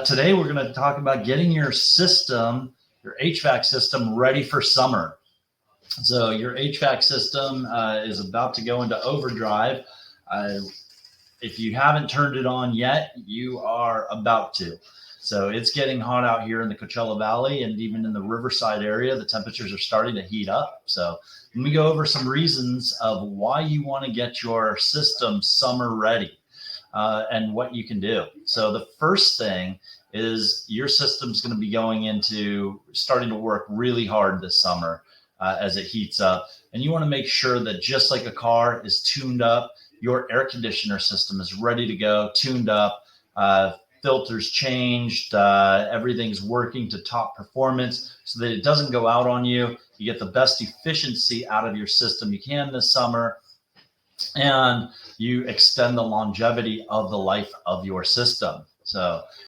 Today, we're going to talk about getting your system, your HVAC system, ready for summer. So your HVAC system is about to go into overdrive. If you haven't turned it on yet, you are about to. So it's getting hot out here in the Coachella Valley, and even in the Riverside area, the temperatures are starting to heat up. So let me go over some reasons of why you want to get your system summer ready. And what you can do. So the first thing is your system's going to be going into starting to work really hard this summer as it heats up. And you want to make sure that just like a car is tuned up, your air conditioner system is ready to go, tuned up, filters changed, everything's working to top performance so that it doesn't go out on you. You get the best efficiency out of your system you can this summer, and you extend the longevity of the life of your system. So